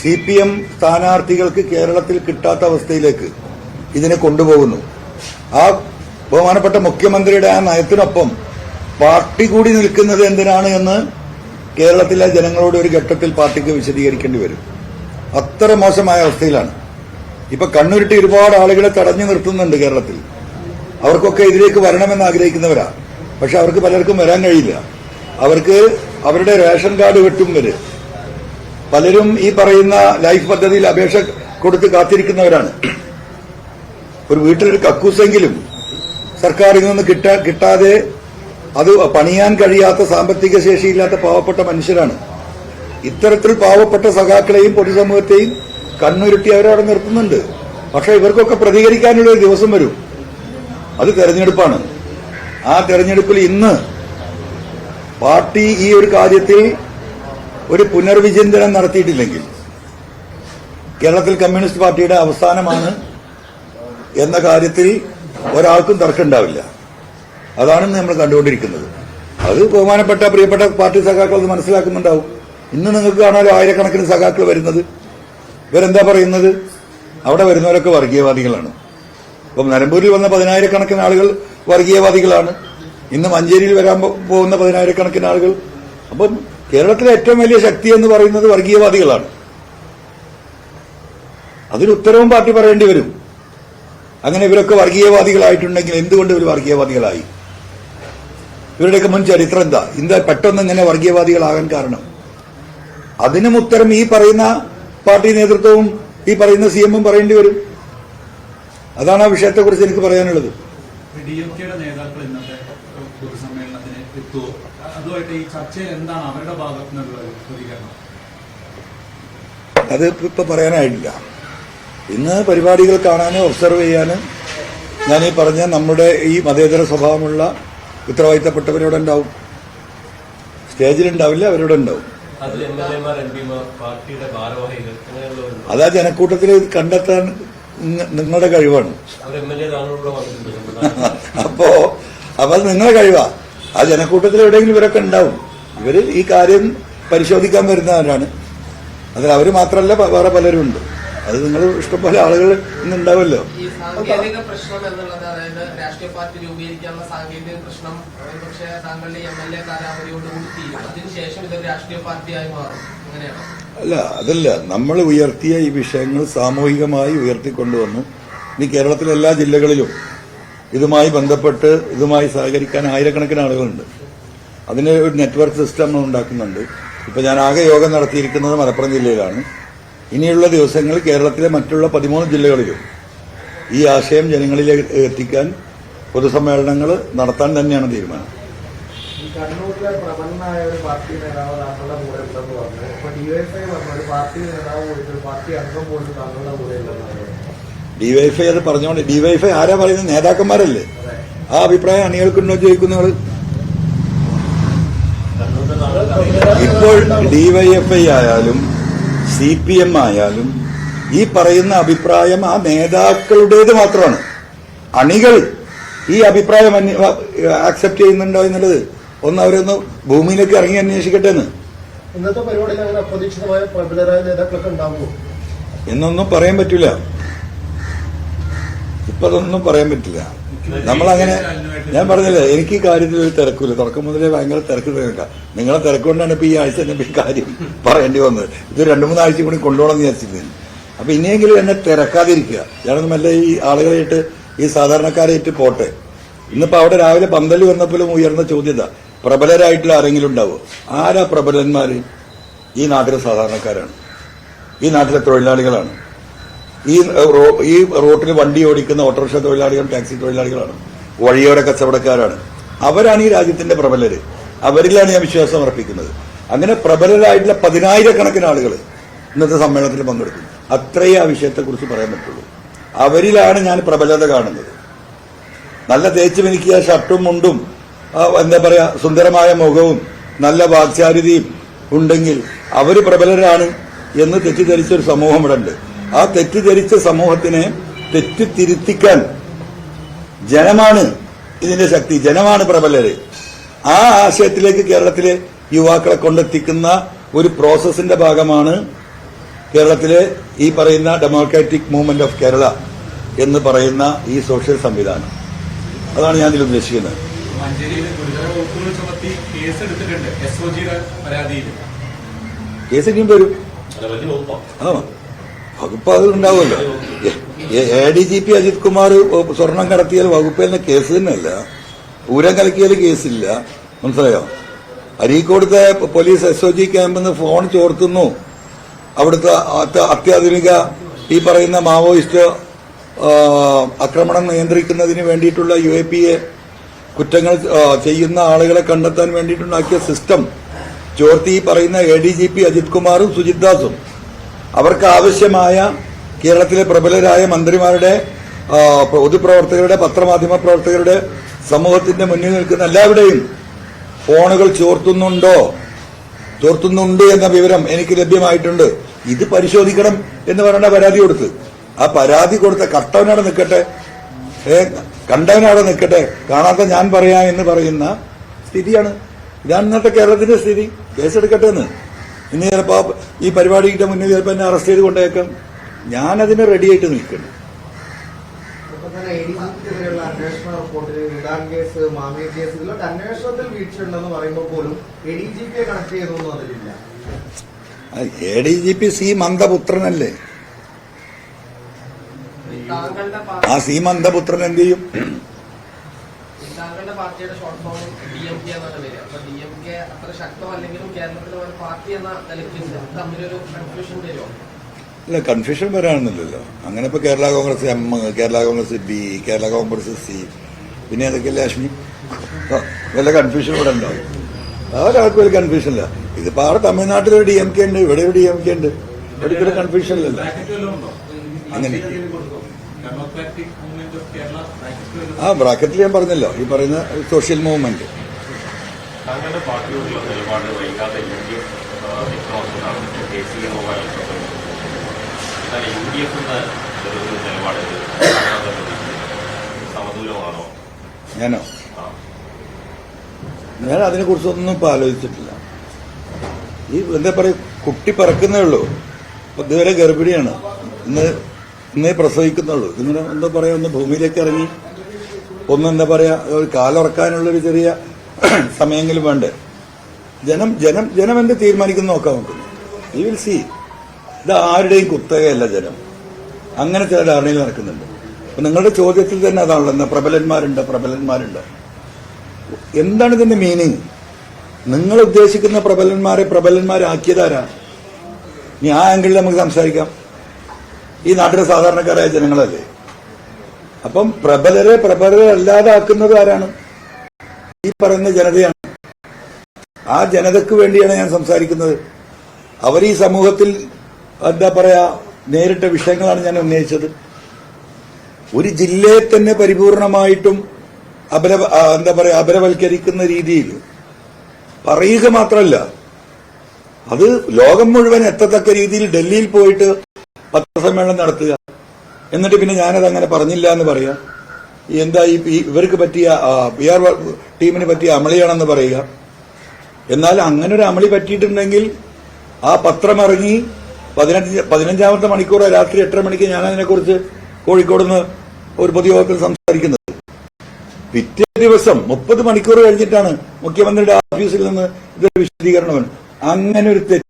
CPM സ്ഥാനാർത്ഥികൾക്ക് കേരളത്തിൽ കിട്ടാത്ത അവസ്ഥയിലേക്ക് ഇതിനെ കൊണ്ടുപോകുന്നു. ആ ബഹുമാനപ്പെട്ട മുഖ്യമന്ത്രിയുടെ ആ നയത്തിനൊപ്പം പാർട്ടി കൂടി നിൽക്കുന്നത് എന്തിനാണ് എന്ന് കേരളത്തിലെ ജനങ്ങളോട് ഒരു ഘട്ടത്തിൽ പാർട്ടിക്ക് വിശദീകരിക്കേണ്ടി വരും. അത്ര മോശമായ അവസ്ഥയിലാണ്. ഇപ്പൊ കണ്ണുരുട്ടി ഒരുപാട് ആളുകളെ തടഞ്ഞു നിർത്തുന്നുണ്ട് കേരളത്തിൽ. അവർക്കൊക്കെ ഇതിലേക്ക് വരണമെന്ന് ആഗ്രഹിക്കുന്നവരാ. പക്ഷെ അവർക്ക് പലർക്കും വരാൻ കഴിയില്ല. അവർക്ക് അവരുടെ റേഷൻ കാർഡ് വെട്ടും വരെ പലരും ഈ പറയുന്ന ലൈഫ് പദ്ധതിയിൽ അപേക്ഷ കൊടുത്ത് കാത്തിരിക്കുന്നവരാണ്. ഒരു വീട്ടിലൊരു കക്കൂസെങ്കിലും സർക്കാരിൽ നിന്ന് കിട്ടാതെ അത് പണിയാൻ കഴിയാത്ത സാമ്പത്തിക ശേഷിയില്ലാത്ത പാവപ്പെട്ട മനുഷ്യരാണ്. ഇത്തരത്തിൽ പാവപ്പെട്ട സഖാക്കളെയും പൊതുസമൂഹത്തെയും കണ്ണുരുട്ടി അവരവിടെ നിർത്തുന്നുണ്ട്. പക്ഷെ ഇവർക്കൊക്കെ പ്രതികരിക്കാനുള്ള ഒരു ദിവസം വരും. അത് തെരഞ്ഞെടുപ്പാണ്. ആ തെരഞ്ഞെടുപ്പിൽ ഇന്ന് പാർട്ടി ഈ ഒരു കാര്യത്തിൽ ഒരു പുനർവിചിന്തനം നടത്തിയിട്ടില്ലെങ്കിൽ കേരളത്തിൽ കമ്മ്യൂണിസ്റ്റ് പാർട്ടിയുടെ അവസാനമാണ് എന്ന കാര്യത്തിൽ ഒരാൾക്കും തർക്കമുണ്ടാവില്ല. അതാണ് നമ്മൾ കണ്ടുകൊണ്ടിരിക്കുന്നത്. അത് ബഹുമാനപ്പെട്ട പ്രിയപ്പെട്ട പാർട്ടി സഖാക്കൾ അത് മനസ്സിലാക്കുന്നുണ്ടാവും. ഇന്ന് നിങ്ങൾക്ക് കാണാൻ ആയിരക്കണക്കിന് സഖാക്കൾ വരുന്നത്. ഇവരെന്താ പറയുന്നത്? അവിടെ വരുന്നവരൊക്കെ വർഗീയവാദികളാണ്. ഇപ്പം നിലമ്പൂരിൽ വന്ന 10,000-കണക്കിന് ആളുകൾ വർഗീയവാദികളാണ്. ഇന്ന് മഞ്ചേരിയിൽ വരാൻ പോകുന്ന 10,000-കണക്കിന് ആളുകൾ. അപ്പം കേരളത്തിലെ ഏറ്റവും വലിയ ശക്തി എന്ന് പറയുന്നത് വർഗീയവാദികളാണ്. അതിന് ഉത്തരവും പാർട്ടി പറയേണ്ടി വരും. അങ്ങനെ ഇവരൊക്കെ വർഗീയവാദികളായിട്ടുണ്ടെങ്കിൽ എന്തുകൊണ്ട് ഇവർ വർഗീയവാദികളായി? ഇവരുടെയൊക്കെ മുൻ ചരിത്രം എന്താ പെട്ടെന്ന് ഇങ്ങനെ വർഗീയവാദികളാകാൻ കാരണം? അതിനും ഉത്തരം ഈ പറയുന്ന പാർട്ടി നേതൃത്വവും ഈ പറയുന്ന CM-ഉം പറയേണ്ടി വരും. അതാണ് ആ വിഷയത്തെക്കുറിച്ച് എനിക്ക് പറയാനുള്ളത്. ഡിഎംകെയുടെ നേതാക്കൾ ഇന്നത്തെ പൊതുസമ്മേളനത്തിന് എത്തുമോ? അതുമായിട്ട് ഈ ചർച്ചയിൽ എന്താണ് അവരുടെ ഭാഗത്തു നിന്നുള്ള പ്രതികരണം? അത് ഇപ്പൊ പറയാനായിട്ടില്ല. ഇന്ന് പരിപാടികൾ കാണാനും ഒബ്സർവ് ചെയ്യാനും ഞാൻ ഈ പറഞ്ഞ നമ്മുടെ ഈ മതേതര സ്വഭാവമുള്ള ഉത്തരവാദിത്തപ്പെട്ടവരോടെ ഉണ്ടാവും. സ്റ്റേജിലുണ്ടാവില്ല, അവരോട് ഉണ്ടാവും. അതാ ജനക്കൂട്ടത്തിൽ കണ്ടെത്താൻ നിങ്ങളുടെ കഴിവാണ്. അപ്പൊ അത് നിങ്ങളുടെ കഴിവാ. ആ ജനക്കൂട്ടത്തിൽ എവിടെയെങ്കിലും ഇവരൊക്കെ ഉണ്ടാവും. ഇവര് ഈ കാര്യം പരിശോധിക്കാൻ വരുന്നവരാണ്. അതിൽ അവര് മാത്രമല്ല, വേറെ പലരും ഉണ്ട്. അത് നിങ്ങൾ ഇഷ്ടംപോലെ ആളുകൾ ഇന്നുണ്ടാവല്ലോ. ഈ സാങ്കേതിക പ്രശ്നം എന്നുള്ളത്, അതായത് രാഷ്ട്രീയ പാർട്ടി രൂപീകരിക്കാനുള്ള സാങ്കേതിക പ്രശ്നം പക്ഷേ താങ്കളുടെ MLA കാലാവധിയോടുകൂടി തീരും. അതിനുശേഷം ഇതൊരു രാഷ്ട്രീയ പാർട്ടിയായി മാറും, അങ്ങനെയാണോ? അല്ല, അതല്ല. നമ്മൾ ഉയർത്തിയ ഈ വിഷയങ്ങൾ സാമൂഹികമായി ഉയർത്തിക്കൊണ്ടുവന്നു. ഇനി കേരളത്തിലെ എല്ലാ ജില്ലകളിലും ഇതുമായി ബന്ധപ്പെട്ട് ഇതുമായി സഹകരിക്കാൻ ആയിരക്കണക്കിന് ആളുകളുണ്ട്. അതിന് ഒരു നെറ്റ്വർക്ക് സിസ്റ്റം നമ്മൾ ഉണ്ടാക്കുന്നുണ്ട്. ഇപ്പൊ ഞാൻ ആകെ യോഗം നടത്തിയിരിക്കുന്നത് മലപ്പുറം ജില്ലയിലാണ്. ഇനിയുള്ള ദിവസങ്ങളിൽ കേരളത്തിലെ മറ്റുള്ള 13 ജില്ലകളിലും ഈ ആശയം ജനങ്ങളിലേക്ക് എത്തിക്കാൻ പൊതുസമ്മേളനങ്ങൾ നടത്താൻ തന്നെയാണ് തീരുമാനം. കണ്ണൂരിലെ പ്രബലനായ ഒരു പാർട്ടി നേതാവ് താങ്കളുടെ കൂടെ ഉണ്ടെന്ന് പറഞ്ഞു. അപ്പൊ ഡിവൈഎഫ്ഐ പറഞ്ഞ ഒരു പാർട്ടി നേതാവ് പോയിട്ട് പാർട്ടി അംഗം പോയിട്ട് താങ്കളുടെ കൂടെ ഉണ്ടെന്ന് ഡിവൈഎഫ്ഐ അത് പറഞ്ഞുകൊണ്ട് ഡിവൈഎഫ്ഐ ആരാ പറയുന്നത്? നേതാക്കന്മാരല്ലേ. ആ അഭിപ്രായം അണികൾക്കുണ്ടോ ചോദിക്കുന്നവർ? ഇപ്പോൾ ഡിവൈഎഫ്ഐ ആയാലും CPM ആയാലും ഈ പറയുന്ന അഭിപ്രായം ആ നേതാക്കളുടേത് മാത്രമാണ്. അണികൾ ഈ അഭിപ്രായം ആക്സെപ്റ്റ് ചെയ്യുന്നുണ്ടോ എന്നുള്ളത് അവരൊന്ന് ഭൂമിയിലേക്ക് ഇറങ്ങി അന്വേഷിക്കട്ടെ എന്ന്. ഇന്നത്തെ പരിപാടിയിൽ അങ്ങനെ അപ്രതീക്ഷിതമായ പ്രബലരായ നേതാക്കളൊക്കെ ഉണ്ടാകുമോ എന്നൊന്നും പറയാൻ പറ്റില്ല. ഇപ്പൊ അതൊന്നും പറയാൻ പറ്റില്ല. നമ്മളങ്ങനെ, ഞാൻ പറഞ്ഞില്ലേ, എനിക്ക് ഈ കാര്യത്തിൽ ഒരു തിരക്കില്ല. തുടക്കം മുതലേ ഭയങ്കര തിരക്ക് തിരക്കാം. നിങ്ങളെ തിരക്കുകൊണ്ടാണ് ഇപ്പൊ ഈ ആഴ്ച തന്നെ ഈ കാര്യം പറയേണ്ടി വന്നത്. ഇത് 2-3 ആഴ്ച കൂടി കൊണ്ടുപോകണമെന്ന് വിചാരിച്ചിരുന്നു. അപ്പൊ ഇനിയെങ്കിലും എന്നെ തിരക്കാതിരിക്കുക. ഞാനൊന്നുമല്ല ഈ ആളുകളായിട്ട് ഈ സാധാരണക്കാരായിട്ട് പോട്ടെ. ഇന്നിപ്പോ അവിടെ രാവിലെ പന്തല് വന്നപ്പോഴും ഉയർന്ന ചോദ്യത, പ്രബലരായിട്ടുള്ള ആരെങ്കിലും ഉണ്ടാവുമോ? ആരാ പ്രബലന്മാര്? ഈ നാട്ടിലെ സാധാരണക്കാരാണ്, ഈ നാട്ടിലെ തൊഴിലാളികളാണ്, ഈ റോട്ടിൽ വണ്ടി ഓടിക്കുന്ന ഓട്ടോറിക്ഷ തൊഴിലാളികളും ടാക്സി തൊഴിലാളികളാണ്, വഴിയോര കച്ചവടക്കാരാണ്. അവരാണ് ഈ രാജ്യത്തിന്റെ പ്രബലര്. അവരിലാണ് ഞാൻ വിശ്വാസം അർപ്പിക്കുന്നത്. അങ്ങനെ പ്രബലരായിട്ടുള്ള 10,000-കണക്കിന് ആളുകൾ ഇന്നത്തെ സമ്മേളനത്തിൽ പങ്കെടുക്കുന്നു. അത്രയേ ആ വിഷയത്തെക്കുറിച്ച് പറയാൻ പറ്റുള്ളൂ. അവരിലാണ് ഞാൻ പ്രബലത കാണുന്നത്. നല്ല തേച്ച് മിനുക്കിയ ഷർട്ടും മുണ്ടും എന്താ പറയാ സുന്ദരമായ മുഖവും നല്ല വാക്ചാരിതയും ഉണ്ടെങ്കിൽ അവര് പ്രബലരാണ് എന്ന് തെറ്റിദ്ധരിച്ചൊരു സമൂഹം ഇവിടെ ഉണ്ട്. ആ തെറ്റിദ്ധരിച്ച സമൂഹത്തിനെ തെറ്റിത്തിരുത്തിക്കാൻ ജനമാണ് ഇതിന്റെ ശക്തി, ജനമാണ് പ്രബലര്. ആ ആശയത്തിലേക്ക് കേരളത്തിലെ യുവാക്കളെ കൊണ്ടെത്തിക്കുന്ന ഒരു പ്രോസസ്സിന്റെ ഭാഗമാണ് കേരളത്തിലെ ഈ പറയുന്ന ഡെമോക്രാറ്റിക് മൂവ്മെന്റ് ഓഫ് കേരള എന്ന് പറയുന്ന ഈ സോഷ്യൽ സംവിധാനം. അതാണ് ഞാൻ ഇതിൽ ഉദ്ദേശിക്കുന്നത്. മഞ്ചേരിയിൽ ഗുരുതര വകുപ്പുകൾ ചുമത്തി കേസെടുത്തിട്ടുണ്ട് SOGയുടെ പരാതിയിൽ. കേസ് ഇനിയും വരും. ആ വകുപ്പ് അത് ഉണ്ടാവുമല്ലോ. ADGP അജിത് കുമാർ സ്വർണം കടത്തിയാൽ വകുപ്പിൽ കേസ് തന്നെയല്ല, പൂരം കലക്കിയാൽ കേസില്ല. മനസ്സിലായോ? അരീക്കോടത്തെ പോലീസ് SOG ക്യാമ്പിൽ നിന്ന് ഫോൺ ചോർത്തുന്നു. അവിടുത്തെ അത്യാധുനിക ഈ പറയുന്ന മാവോയിസ്റ്റ് ആക്രമണം നിയന്ത്രിക്കുന്നതിന് വേണ്ടിയിട്ടുള്ള UAPA കുറ്റങ്ങൾ ചെയ്യുന്ന ആളുകളെ കണ്ടെത്താൻ വേണ്ടിയിട്ടുണ്ടാക്കിയ സിസ്റ്റം ചോർത്തി ഈ പറയുന്ന ADGP അജിത് കുമാറും സുജിത് ദാസും അവർക്ക് ആവശ്യമായ കേരളത്തിലെ പ്രബലരായ മന്ത്രിമാരുടെ, പൊതുപ്രവർത്തകരുടെ, പത്രമാധ്യമ പ്രവർത്തകരുടെ, സമൂഹത്തിന്റെ മുന്നിൽ നിൽക്കുന്ന എല്ലാവരുടെയും ഫോണുകൾ ചോർത്തുന്നുണ്ട് എന്ന വിവരം എനിക്ക് ലഭ്യമായിട്ടുണ്ട്. ഇത് പരിശോധിക്കണം എന്ന് പറഞ്ഞ പരാതി കൊടുത്ത്, ആ പരാതി കൊടുത്ത കട്ടവനവിടെ നിൽക്കട്ടെ, കണ്ടവനവിടെ നിൽക്കട്ടെ, കാണാത്ത ഞാൻ പറയാ എന്ന് പറയുന്ന സ്ഥിതിയാണ്. ഇതാണ് ഇന്നത്തെ കേരളത്തിന്റെ സ്ഥിതി. കേസെടുക്കട്ടെ എന്ന്. ഇന്ന് ചിലപ്പോ ഈ പരിപാടിയുടെ മുന്നിൽ ചിലപ്പോൾ എന്നെ അറസ്റ്റ് ചെയ്ത് കൊണ്ടേക്കാം. ഞാനതിന് റെഡിയായിട്ട് നിൽക്കുന്നു. ADGPക്കെതിരെയുള്ള അന്വേഷണ റിപ്പോർട്ടിൽ ഇടാൻ കേസ്, മാമിയ കേസ്, ഇതിലൊക്കെ അന്വേഷണത്തിൽ വീഴ്ചയുണ്ടെന്ന് പറയുമ്പോൾ പോലും ADGPയെ കണക്ട് ചെയ്തൊന്നും അതിലില്ല. ADGP സി മന്ദപുത്രനല്ലേ? ആ സി മന്ദപുത്രൻ എന്ത് ചെയ്യും? താങ്കളുടെ പാർട്ടിയുടെ ഷോർട്ട് ഫോം DMK എന്നാണ് പേര്. അപ്പൊ DMK അത്ര ശക്തമല്ലെങ്കിലും കേരളത്തിലെ ഒരു പാർട്ടി എന്ന നിലയ്ക്ക് തമ്മിലൊരു കൺഫ്യൂഷൻ വരുമോ? ഇല്ല, കൺഫ്യൂഷൻ വരാണെന്നില്ലല്ലോ. അങ്ങനെ ഇപ്പൊ Kerala Congress M, Kerala Congress B, Kerala Congress C, പിന്നെ ഏതൊക്കെയല്ലേ അശ്മി? വല്ല കൺഫ്യൂഷൻ ഇവിടെ ഉണ്ടാവും. ഒരാൾക്ക് ഒരു കൺഫ്യൂഷൻ ഇല്ല. ഇതിപ്പോ അവിടെ തമിഴ്നാട്ടിലൊരു DMK ഉണ്ട്, ഇവിടെ ഒരു DMK ഉണ്ട്. ഒരിക്കലും കൺഫ്യൂഷൻ ഇല്ലല്ലോ. അങ്ങനെ ആ ബ്രാക്കറ്റിൽ ഞാൻ പറഞ്ഞല്ലോ, ഈ പറയുന്ന സോഷ്യൽ മൂവ്മെന്റ്. താങ്കളുടെ പാർട്ടിയോടുള്ള നിലപാട് വൈകാതെ UDF വ്യക്തമാക്കുന്നതാണ്. എന്നാൽ UDF ഒരു നിലപാട് സമദൂലമാണോ? ഞാനോ? ഞാൻ അതിനെക്കുറിച്ചൊന്നും ഇപ്പൊ ആലോചിച്ചിട്ടില്ല. ഈ എന്താ പറയാ, കുട്ടി പറക്കുന്നേ ഉള്ളൂ. ഇപ്പൊ ഇതുവരെ ഗർഭിണിയാണ്. ഇന്നേ പ്രസവിക്കുന്നുള്ളൂ. ഇതിങ്ങനെ എന്താ പറയാ, ഒന്ന് ഭൂമിയിലേക്ക് ഇറങ്ങി ഒന്ന് എന്താ പറയാ, ഒരു കാലുറക്കാനുള്ളൊരു ചെറിയ സമയമെങ്കിലും വേണ്ടേ? ജനം എന്ത് തീരുമാനിക്കുന്നു നോക്കാൻ നോക്കുന്നു. You will see. ഇത് ആരുടെയും കുത്തകയല്ല ജനം. അങ്ങനെ ചില ധാരണയിൽ നടക്കുന്നുണ്ട്. അപ്പൊ നിങ്ങളുടെ ചോദ്യത്തിൽ തന്നെ അതാണല്ലോ, എന്താ പ്രബലന്മാരുണ്ട്. എന്താണ് ഇതിന്റെ മീനിങ്? നിങ്ങൾ ഉദ്ദേശിക്കുന്ന പ്രബലന്മാരാക്കിയതാരാ? ഇനി ആ ആംഗിളിൽ നമുക്ക് സംസാരിക്കാം. ഈ നാട്ടിലെ സാധാരണക്കാരായ ജനങ്ങളല്ലേ. അപ്പം പ്രബലരെ അല്ലാതാക്കുന്നത് ആരാണ്? ഈ പറയുന്ന ജനതയാണ്. ആ ജനതയ്ക്ക് വേണ്ടിയാണ് ഞാൻ സംസാരിക്കുന്നത്. അവർ ഈ സമൂഹത്തിൽ എന്താ പറയാ നേരിട്ട വിഷയങ്ങളാണ് ഞാൻ ഉന്നയിച്ചത്. ഒരു ജില്ലയെ തന്നെ പരിപൂർണമായിട്ടും അപരവൽക്കരിക്കുന്ന രീതിയിൽ പറയുക മാത്രമല്ല, അത് ലോകം മുഴുവൻ എത്തത്തക്ക രീതിയിൽ ഡൽഹിയിൽ പോയിട്ട് പത്രസമ്മേളനം നടത്തുക. എന്നിട്ട് പിന്നെ ഞാനത് അങ്ങനെ പറഞ്ഞില്ല എന്ന് പറയാം. എന്താ ഇവർക്ക് പറ്റിയ PR ടീമിന് പറ്റിയ അമളിയാണെന്ന് പറയുക. എന്നാൽ അങ്ങനെ ഒരു അമളി പറ്റിയിട്ടുണ്ടെങ്കിൽ ആ പത്രം ഇറങ്ങി 15ാമത്തെ മണിക്കൂർ രാത്രി 8:30 മണിക്ക് ഞാൻ അതിനെക്കുറിച്ച് കോഴിക്കോട് നിന്ന് ഒരു പൊതുയോഗത്തിൽ സംസാരിക്കുന്നത്. പിറ്റേ ദിവസം 30 മണിക്കൂർ കഴിഞ്ഞിട്ടാണ് മുഖ്യമന്ത്രിയുടെ ഓഫീസിൽ നിന്ന് ഇതൊരു വിശദീകരണം. അങ്ങനെ ഒരു